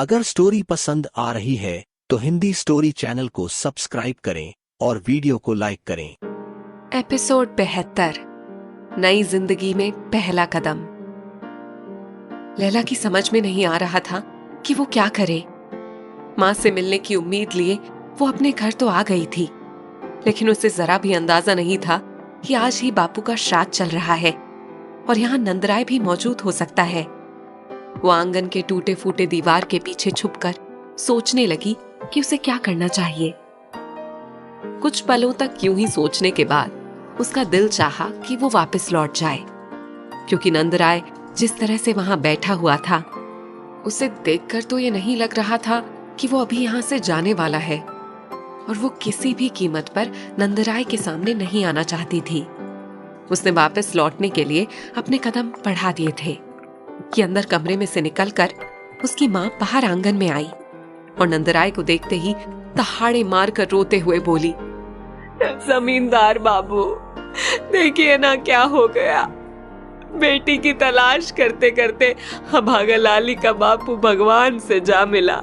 अगर स्टोरी पसंद आ रही है तो हिंदी स्टोरी चैनल को सब्सक्राइब करें और वीडियो को लाइक करें। एपिसोड 72 नई जिंदगी में पहला कदम। लैला की समझ में नहीं आ रहा था कि वो क्या करे। माँ से मिलने की उम्मीद लिए वो अपने घर तो आ गई थी, लेकिन उसे जरा भी अंदाजा नहीं था कि आज ही बापू का श्राद्ध चल रहा है और यहाँ नंदराय भी मौजूद हो सकता है। वो आंगन के टूटे फूटे दीवार के पीछे छुपकर सोचने लगी कि उसे क्या करना चाहिए। कुछ पलों तक यूं ही सोचने के बाद उसका दिल चाहा कि वो वापस लौट जाए, क्योंकि नंदराय जिस तरह से वहां बैठा हुआ था उसे देखकर तो ये नहीं लग रहा था कि वो अभी यहाँ से जाने वाला है, और वो किसी भी कीमत पर नंदराय के सामने नहीं आना चाहती थी। उसने वापस लौटने के लिए अपने कदम बढ़ा दिए थे कि अंदर कमरे में से निकलकर उसकी माँ बाहर आंगन में आई और नंदराय को देखते ही दहाड़े मारकर रोते हुए बोली, जमींदार बाबू, देखिए ना क्या हो गया। बेटी की तलाश करते करते अभागा लाली का बापू भगवान से जा मिला।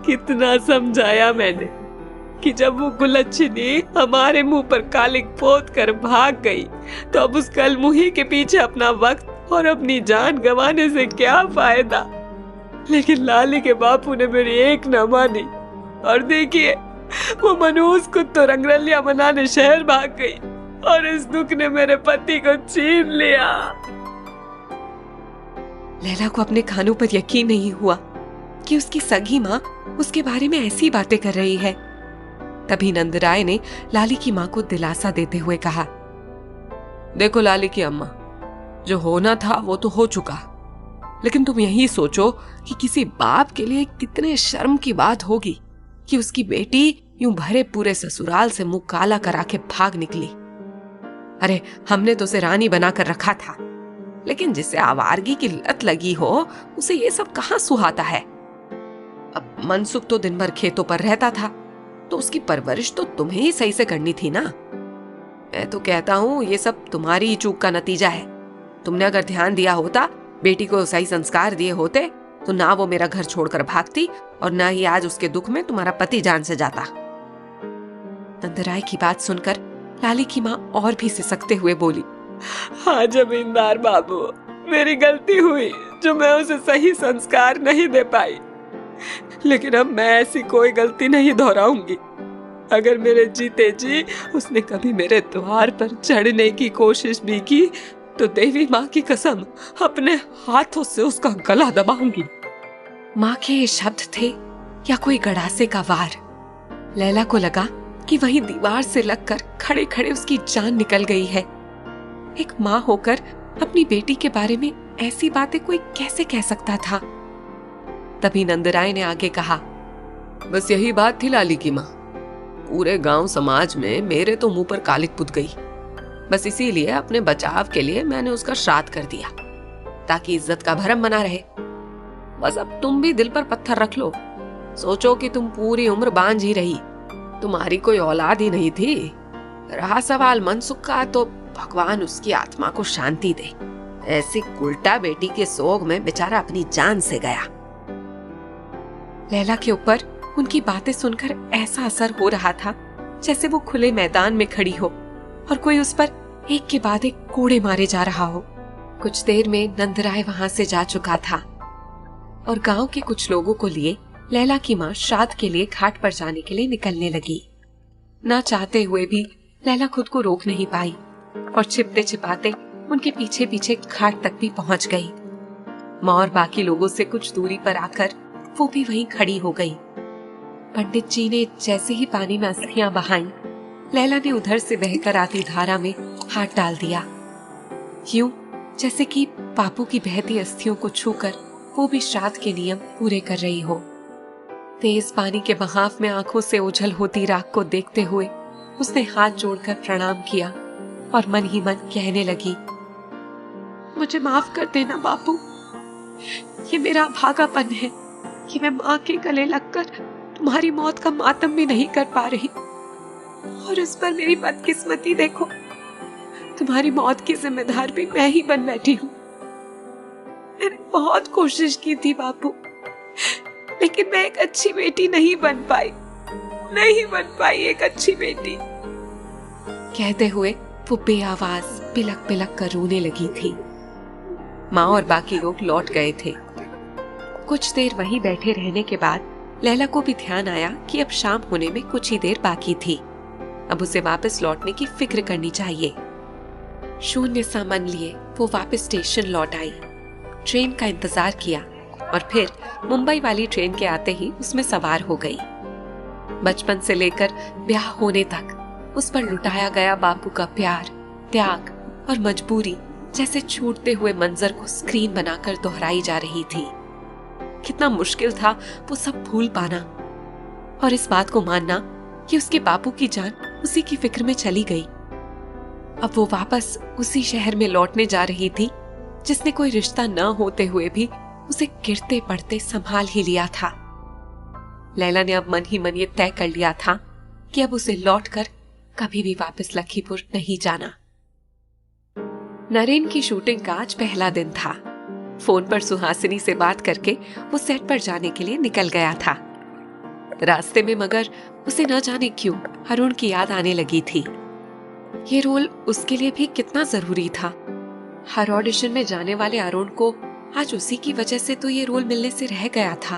कितना समझाया मैंने कि जब वो गुलच्छनी हमारे मुंह पर कालिक पोत कर भाग गई तो अब उस कलमुही के पीछे अपना वक्त और अपनी जान गंवाने से क्या फायदा। लेकिन लाली के बापू ने मेरी एक न मानी और देखिए वो मनहूस को तो रंगरलिया मनाने शहर भाग गई और इस दुख ने मेरे पति को छीन लिया। लैला को अपने कानों पर यकीन नहीं हुआ कि उसकी सगी माँ उसके बारे में ऐसी बातें कर रही है। तभी नंदराय ने लाली की माँ को दिलासा देते हुए कहा, देखो लाली की अम्मा, जो होना था वो तो हो चुका, लेकिन तुम यही सोचो कि किसी बाप के लिए कितने शर्म की बात होगी कि उसकी बेटी यूं भरे पूरे ससुराल से मुंह काला करा के भाग निकली। अरे हमने तो उसे रानी बनाकर रखा था, लेकिन जिसे आवारगी की लत लगी हो उसे ये सब कहाँ सुहाता है। अब मनसुख तो दिन भर खेतों पर रहता था, तो उसकी परवरिश तो तुम्हें ही सही से करनी थी ना। मैं तो कहता हूँ ये सब तुम्हारी ही चूक का नतीजा है। तुमने अगर ध्यान दिया होता, बेटी को सही संस्कार दिए होते, तो ना वो मेरा घर छोड़कर भागती और ना ही आज उसके दुख में तुम्हारा पति जान से जाता। नंदराय की बात सुनकर लाली की माँ और भी सिसकते हुए बोली, हाँ जमींदार बाबू, मेरी गलती हुई जो मैं उसे सही संस्कार नहीं दे पाई, लेकिन अब मैं ऐसी कोई गलती नहीं दोहराऊंगी। अगर मेरे जीते जी उसने कभी मेरे द्वार पर चढ़ने की कोशिश भी की तो देवी माँ की कसम अपने हाथों से उसका गला दबाऊंगी। माँ के ये शब्द थे या कोई गड़ासे का वार। लैला को लगा कि वहीं दीवार से लगकर खड़े खड़े उसकी जान निकल गई है। एक माँ होकर अपनी बेटी के बारे में ऐसी बातें कोई कैसे कह सकता था। तभी नंदराय ने आगे कहा, बस यही बात थी लाली की माँ। पूरे गांव समाज में मेरे तो मुंह पर कालिक पुत गई। बस इसीलिए अपने बचाव के लिए मैंने उसका श्राद्ध कर दिया, ताकि इज्जत का भरम बना रहे। बस अब तुम भी दिल पर पत्थर रख लो। सोचो कि तुम पूरी उम्र बांझ ही रही, तुम्हारी कोई औलाद ही नहीं थी। रहा सवाल मनसुख का, तो भगवान उसकी आत्मा को शांति दे। ऐसी उल्टा बेटी के सोग में बेचारा अपनी जान से गया। लैला के ऊपर उनकी बातें सुनकर ऐसा असर हो रहा था जैसे वो खुले मैदान में खड़ी हो और कोई उस पर एक के बाद एक कोड़े मारे जा रहा हो। कुछ देर में नंदराय वहां से जा चुका था और गांव के कुछ लोगों को लिए लैला की माँ श्राद्ध के लिए घाट पर जाने के लिए निकलने लगी। ना चाहते हुए भी लैला खुद को रोक नहीं पाई और छिपते छिपाते उनके पीछे पीछे घाट तक भी पहुंच गई। माँ और बाकी लोगों से कुछ दूरी पर आकर वो भी वहीं खड़ी हो गई। पंडित जी ने जैसे ही पानी में अस्थियां बहाई, लैला ने उधर से बहकर आती धारा में हाथ डाल दिया, यूं जैसे कि बापू की बहती अस्थियों को छूकर वो भी श्राद्ध के नियम पूरे कर रही हो। तेज पानी के बहाव में आंखों से ओझल होती राख को देखते हुए उसने हाथ जोड़कर प्रणाम किया और मन ही मन कहने लगी, मुझे माफ कर देना बापू। ये मेरा भागापन है कि मैं माँ के गले लगकर तुम्हारी मौत का मातम भी नहीं कर पा रही, और इस पर मेरी बदकिस्मती देखो, तुम्हारी मौत की जिम्मेदार भी मैं ही बन बैठी हूँ। मैंने बहुत कोशिश की थी बापू, लेकिन मैं एक अच्छी बेटी नहीं बन पाई एक अच्छी बेटी। कहते हुए वो बेआवाज पिलक पिलक कर रोने लगी थी। माँ और बाकी लोग लौट गए थे। कुछ देर वहीं बैठे रहने के बाद लैला को भी ध्यान आया कि अब शाम होने में कुछ ही देर बाकी थी। अब उसे वापस लौटने की फिक्र करनी चाहिए। शून्य सा मन लिए वो वापस स्टेशन लौट आई। ट्रेन का इंतजार किया और फिर मुंबई वाली ट्रेन के आते ही उसमें सवार हो गई। बचपन से लेकर ब्याह होने तक उस पर लुटाया गया बापू का प्यार, त्याग और मजबूरी जैसे छूटते हुए मंजर को स्क्रीन बनाकर दोहराई जा रही थी। कितना मुश्किल था वो सब भूल पाना और इस बात को मानना कि उसके बापू की जान उसी की फिक्र में चली गई। अब वो वापस उसी शहर में लौटने जा रही थी जिसने कोई रिश्ता न होते हुए भी उसे गिरते पड़ते संभाल ही लिया था। लैला ने अब मन ही मन ये तय कर लिया था कि अब उसे लौटकर कभी भी वापस लखीपुर नहीं जाना। नरेन की शूटिंग का आज पहला दिन था। फोन पर सुहासिनी से बात करके वो सेट पर जाने के लिए निकल गया था। रास्ते में मगर उसे न जाने क्यों अरुण की याद आने लगी थी। ये रोल उसके लिए भी कितना जरूरी था। हर ऑडिशन में जाने वाले अरुण को आज उसी की वजह से तो ये रोल मिलने से रह गया था।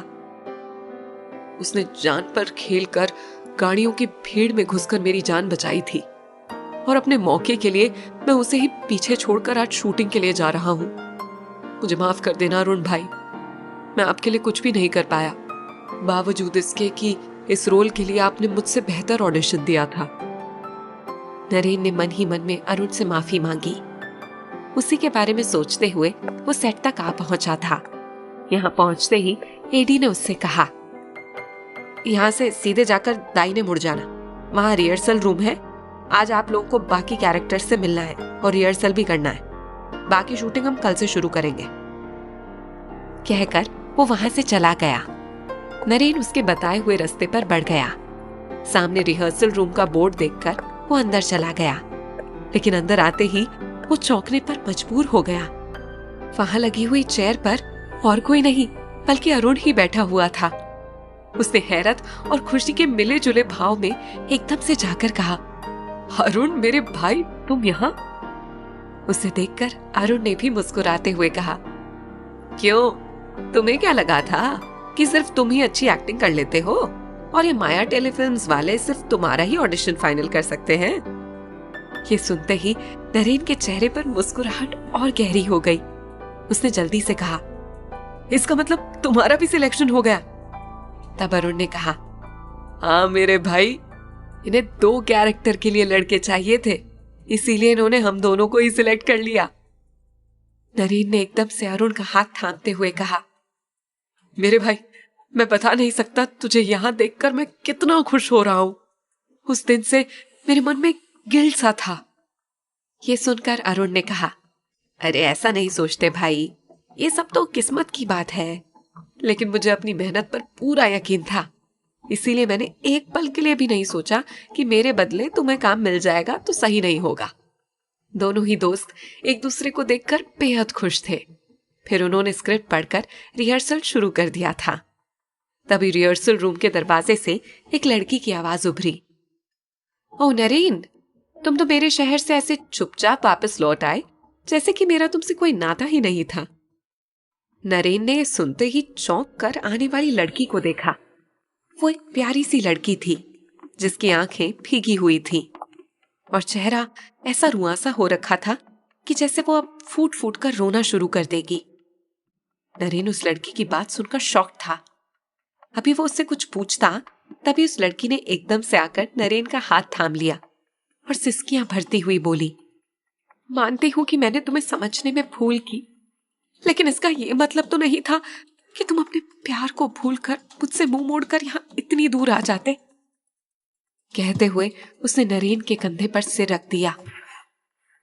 उसने जान पर खेलकर गाड़ियों की भीड़ में घुसकर मेरी जान बचाई थी और अपने मौके के लिए मैं उसे ही पीछे छोड़कर आज शूटिंग के लिए जा रहा हूँ। मुझे माफ कर देना अरुण भाई, मैं आपके लिए कुछ भी नहीं कर पाया, बावजूद इसके कि इस रोल के लिए आपने मुझसे बेहतर ऑडिशन दिया था। नरेन ने मन ही मन में अरुण से माफी मांगी। उसी के बारे में सोचते हुए वो सेट तक आ पहुंचा था। यहाँ पहुंचते ही एडी ने उससे कहा, यहाँ से सीधे जाकर दाहिने मुड़ जाना, वहाँ रिहर्सल रूम है। आज आप लोगों को बाकी कैरेक्टर्स से मिलना है और रिहर्सल भी करना है। बाकी शूटिंग हम कल से शुरू करेंगे। कहकर वो वहां से चला गया। नरेन उसके बताए हुए रास्ते पर बढ़ गया। सामने रिहर्सल रूम का बोर्ड देखकर वो अंदर चला गया, लेकिन अंदर आते ही वो चौंकने पर मजबूर हो गया। वहां लगी हुई चेयर पर और कोई नहीं बल्कि अरुण ही बैठा हुआ था। उसने हैरत और खुशी के मिले जुले भाव में एकदम से जाकर कहा, अरुण मेरे भाई, तुम यहाँ? उसे देखकर अरुण ने भी मुस्कुराते हुए कहा, क्यों, तुम्हें क्या लगा था कि सिर्फ तुम ही अच्छी एक्टिंग कर लेते हो और ये माया टेलीफिल्म्स वाले सिर्फ तुम्हारा ही ऑडिशन फाइनल कर सकते हैं? ये सुनते ही नरेन के चेहरे पर मुस्कुराहट और गहरी हो गई। उसने जल्दी से कहा, इसका मतलब तुम्हारा भी सिलेक्शन हो गया? तब अरुण ने कहा, हाँ मेरे भाई, इन्हें 2 कैरेक्टर के लिए लड़के चाहिए थे, इसीलिए इन्होंने हम दोनों को ही सिलेक्ट कर लिया। नरेन ने एकदम से अरुण का हाथ थामते हुए कहा, मेरे भाई, मैं बता नहीं सकता तुझे यहाँ देखकर मैं कितना खुश हो रहा हूँ। उस दिन से मेरे मन में गिल्ट सा था। ये सुनकर अरुण ने कहा, अरे ऐसा नहीं सोचते भाई, ये सब तो किस्मत की बात है, लेकिन मुझे अपनी मेहनत पर पूरा यकीन था, इसीलिए मैंने एक पल के लिए भी नहीं सोचा कि मेरे बदले तुम्हें काम मिल जाएगा तो सही नहीं होगा। दोनों ही दोस्त एक दूसरे को देखकर बेहद खुश थे। फिर उन्होंने स्क्रिप्ट पढ़कर रिहर्सल शुरू कर दिया था। तभी रिहर्सल रूम के दरवाजे से एक लड़की की आवाज उभरी, ओ नरेन, तुम तो मेरे शहर से ऐसे चुपचाप वापस लौट आए जैसे कि मेरा तुमसे कोई नाता ही नहीं था। नरेन ने सुनते ही चौंक कर आने वाली लड़की को देखा। वो एक प्यारी सी लड़की थी जिसकी आंखें भीगी हुई थीं और चेहरा ऐसा रुआंसा हो रखा था कि जैसे वो अब फूट फूट कर रोना शुरू कर देगी। नरेन उस लड़की की बात सुनकर शॉक था। अभी वो उससे कुछ पूछता तभी उस लड़की ने एकदम से आकर नरेन का हाथ थाम लिया और सिसकियां भरती हुई बोली, मानती हूं कि मैंने तुम्हें समझने में भूल की, लेकिन इसका ये मतलब तो नहीं था कि तुम अपने प्यार को भूलकर मुझसे मुंह मोड़कर यहाँ इतनी दूर आ जाते। कहते हुए उसने नरेन के कंधे पर सिर रख दिया।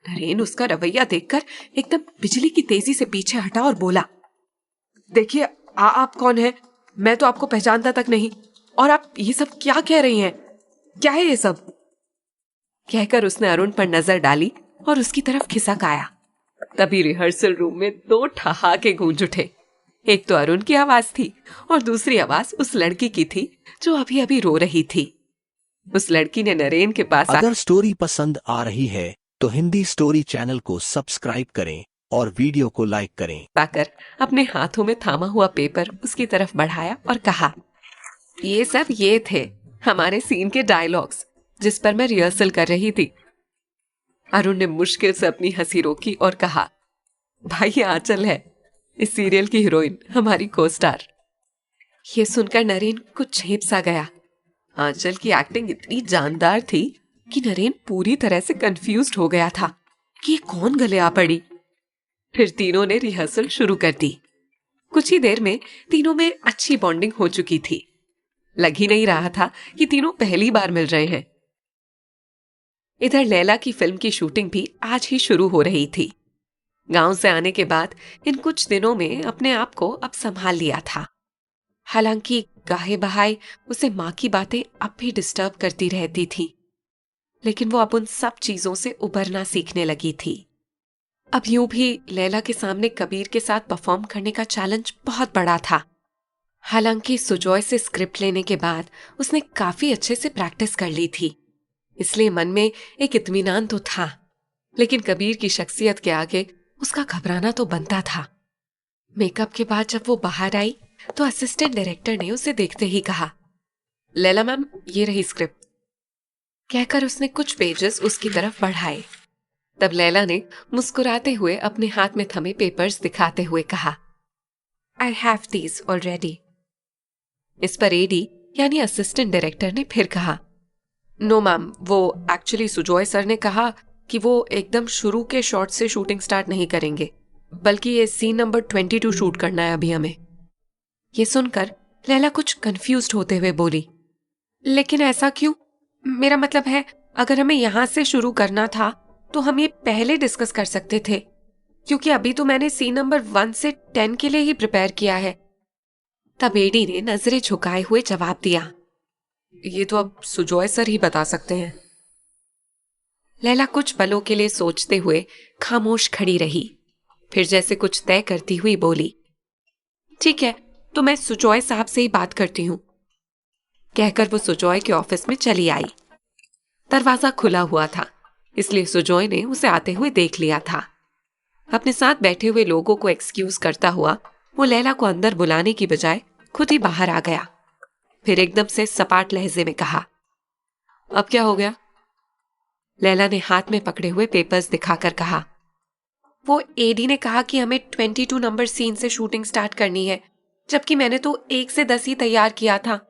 नरेन उसका रवैया देखकर एकदम बिजली की तेजी से पीछे हटा और बोला, देखिए आप कौन है? मैं तो आपको पहचानता तक नहीं, और आप ये सब क्या कह रही हैं? क्या है ये सब? कहकर उसने अरुण पर नजर डाली और उसकी तरफ खिसक आया। तभी रिहर्सल रूम में दो ठहाके गूंज उठे। एक तो अरुण की आवाज थी और दूसरी आवाज उस लड़की की थी जो अभी अभी रो रही थी। उस लड़की ने नरेन के पास अगर स्टोरी पसंद आ रही है तो हिंदी स्टोरी चैनल को सब्सक्राइब करें और वीडियो को लाइक करें। आकर अपने हाथों में थामा हुआ पेपर उसकी तरफ बढ़ाया और कहा, ये सब ये थे हमारे सीन के डायलॉग्स जिस पर मैं रिहर्सल कर रही थी। अरुण ने मुश्किल से अपनी हंसी रोकी और कहा, भाई ये आंचल है, इस सीरियल की हीरोइन, हमारी को स्टार। ये सुनकर नरेन कुछ झेप सा गया। आंचल की एक्टिंग इतनी जानदार थी कि नरेन पूरी तरह से कंफ्यूज्ड हो गया था कि ये कौन गले आ पड़ी। फिर तीनों ने रिहर्सल शुरू कर दी। कुछ ही देर में तीनों में अच्छी बॉन्डिंग हो चुकी थी। लग ही नहीं रहा था कि तीनों पहली बार मिल रहे हैं। इधर लैला की फिल्म की शूटिंग भी आज ही शुरू हो रही थी। गांव से आने के बाद इन कुछ दिनों में अपने आप को अब संभाल लिया था। हालांकि गाहे बहाए उसे माँ की बातें अब भी डिस्टर्ब करती रहती थी, लेकिन वो अब उन सब चीजों से उबरना सीखने लगी थी। अब यूं भी लैला के सामने कबीर के साथ परफॉर्म करने का चैलेंज बहुत बड़ा था। हालांकि सुजॉय से स्क्रिप्ट लेने के बाद उसने काफी अच्छे से प्रैक्टिस कर ली थी, इसलिए मन में एक इत्मीनान तो था, लेकिन कबीर की शख्सियत के आगे उसका घबराना तो बनता था। मेकअप के बाद जब वो बाहर आई तो असिस्टेंट डायरेक्टर ने उसे देखते ही कहा, लैला मैम ये रही स्क्रिप्ट। कहकर उसने कुछ पेजेस उसकी तरफ बढ़ाए। तब लैला ने मुस्कुराते हुए अपने हाथ में थमे पेपर्स दिखाते हुए कहा, आई हैव दीज ऑलरेडी। इस पर एडी यानी असिस्टेंट डायरेक्टर ने फिर कहा, नो मैम, वो एक्चुअली सुजॉय सर ने कहा कि वो एकदम शुरू के शॉट से शूटिंग स्टार्ट नहीं करेंगे, बल्कि ये सीन नंबर 22 शूट करना है अभी हमें। ये सुनकर लैला कुछ कंफ्यूज्ड होते हुए बोली, लेकिन ऐसा क्यों? मेरा मतलब है अगर हमें यहां से शुरू करना था तो हम ये पहले डिस्कस कर सकते थे, क्योंकि अभी तो मैंने सीन नंबर 1 से 10 के लिए ही प्रिपेयर किया है। तब एडी ने नजरें झुकाए हुए जवाब दिया, ये तो अब सुजॉय सर ही बता सकते हैं। लैला कुछ पलों के लिए सोचते हुए खामोश खड़ी रही, फिर जैसे कुछ तय करती हुई बोली, ठीक है, तो मैं सुजॉय साहब से ही बात करती हूँ। कहकर वो सुजॉय के ऑफिस में चली आई। दरवाजा खुला हुआ था, इसलिए सुजॉय ने उसे आते हुए देख लिया था। अपने साथ बैठे हुए लोगों को एक्सक्यूज करता हुआ वो लैला को अंदर बुलाने की बजाय खुद ही बाहर आ गया। फिर एकदम से सपाट लहजे में कहा, अब क्या हो गया? लैला ने हाथ में पकड़े हुए पेपर्स दिखाकर कहा, वो एडी ने कहा कि हमें 22 नंबर सीन से शूटिंग स्टार्ट करनी है, जबकि मैंने तो 1 से 10 ही तैयार किया था।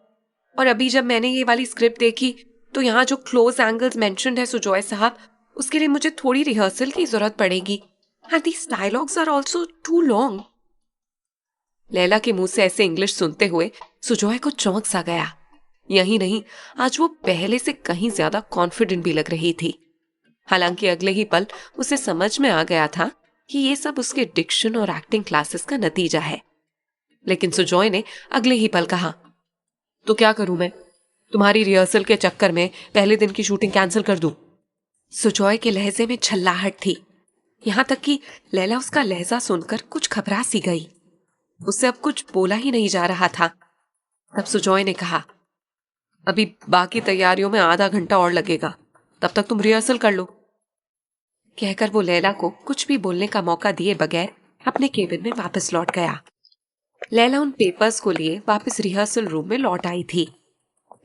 और अभी जब मैंने ये वाली स्क्रिप्ट देखी तो यहाँ जो क्लोज एंगल्स मेंशन्ड है सुजॉय साहब, उसके लिए मुझे थोड़ी रिहर्सल की जरूरत पड़ेगी। And these dialogues are also too long. Laila के मुंह से ऐसे इंग्लिश सुनते हुए सुजॉय को चौंक सा गया। यही नहीं, आज वो पहले से कहीं ज्यादा कॉन्फिडेंट भी लग रही थी। हालांकि अगले ही पल उसे समझ में आ गया था कि ये सब उसके डिक्शन और एक्टिंग क्लासेस का नतीजा है। लेकिन सुजॉय ने अगले ही पल कहा, तो क्या करूं मैं? तुम्हारी रिहर्सल के चक्कर में पहले दिन की शूटिंग कैंसिल कर दूं? सुजॉय के लहजे में छल्लाहट थी, यहां तक कि लैला उसका लहजा सुनकर कुछ घबरा सी गई। उससे अब कुछ बोला ही नहीं जा रहा था। तब सुजॉय ने कहा, अभी बाकी तैयारियों में आधा घंटा और लगेगा, तब तक तुम रिहर्सल कर लो। कहकर वो लैला को कुछ भी बोलने का मौका दिए बगैर अपने केबिन में वापस लौट गया। लैला उन पेपर्स को लिए वापस रिहर्सल रूम में लौट आई थी।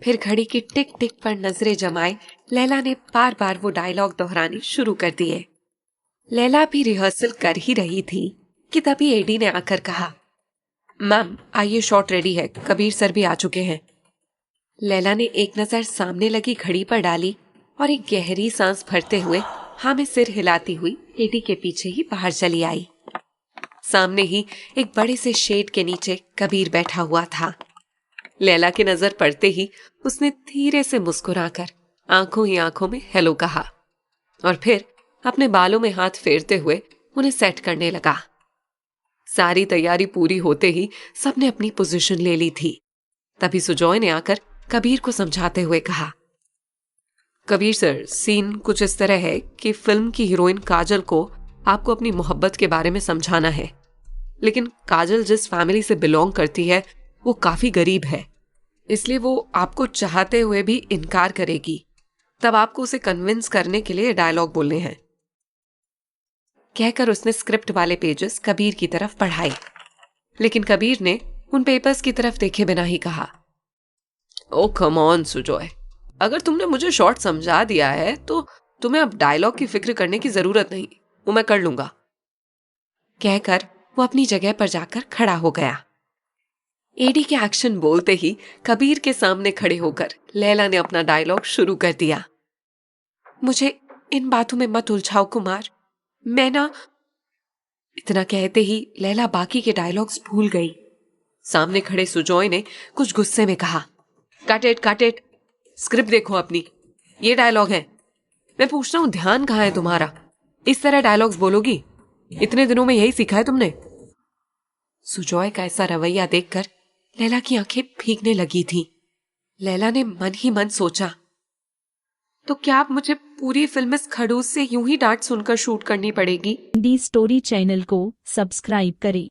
फिर घड़ी की टिक टिक पर नजरें जमाए लैला ने बार बार वो डायलॉग दोहराने शुरू कर दिए। लैला भी रिहर्सल कर ही रही थी कि तभी एडी ने आकर कहा, मैम आइए, शॉट रेडी है, कबीर सर भी आ चुके हैं। लैला ने एक नजर सामने लगी घड़ी पर डाली और एक गहरी सांस भरते हुए हाँ में सिर हिलाती हुई एडी के पीछे ही बाहर चली आई। सामने ही एक बड़े से शेड के नीचे कबीर बैठा हुआ था। लैला की नजर पड़ते ही उसने धीरे से मुस्कुराकर आंखों ही आंखों में हेलो कहा और फिर अपने बालों में हाथ फेरते हुए उन्हें सेट करने लगा। सारी तैयारी पूरी होते ही सबने अपनी पोजीशन ले ली थी। तभी सुजॉय ने आकर कबीर को समझाते हुए कहा, कबीर सर, सीन कुछ इस तरह है कि फिल्म की हीरोइन काजल को आपको अपनी मोहब्बत के बारे में समझाना है, लेकिन काजल जिस फैमिली से बिलोंग करती है वो काफी गरीब है, इसलिए वो आपको चाहते हुए भी इनकार करेगी। तब आपको उसे कन्विंस करने के लिए डायलॉग बोलने हैं। कहकर उसने स्क्रिप्ट वाले पेजेस कबीर की तरफ बढ़ाए, लेकिन कबीर ने उन पेपर्स की तरफ देखे बिना ही कहा, ओ कम ऑन सुजॉय, अगर तुमने मुझे शॉर्ट समझा दिया है तो तुम्हें अब डायलॉग की फिक्र करने की जरूरत नहीं, वो मैं कर लूंगा। कहकर वो अपनी जगह पर जाकर खड़ा हो गया। एडी के एक्शन बोलते ही कबीर के सामने खड़े होकर लैला ने अपना डायलॉग शुरू कर दिया। मुझे इन बातों में मत उलझाओ कुमार, मैं ना। इतना कहते ही लैला बाकी के डायलॉग्स भूल गई। सामने खड़े सुजॉय ने कुछ गुस्से में कहा, काट इट, स्क्रिप्ट देखो अपनी, ये डायलॉग है। मैं पूछ रहा हूं ध्यान कहाँ है तुम्हारा? इस तरह डायलॉग्स बोलोगी? इतने दिनों में यही सीखा है तुमने? सुजॉय का ऐसा रवैया देखकर लैला की आंखें भीगने लगी थीं। लैला ने मन ही मन सोचा, तो क्या अब मुझे पूरी फिल्म इस खड़ूस से यूं ही डांट सुनकर शूट करनी पड़ेगी? हिंदी स्टोरी चैनल को सब्सक्राइब करें।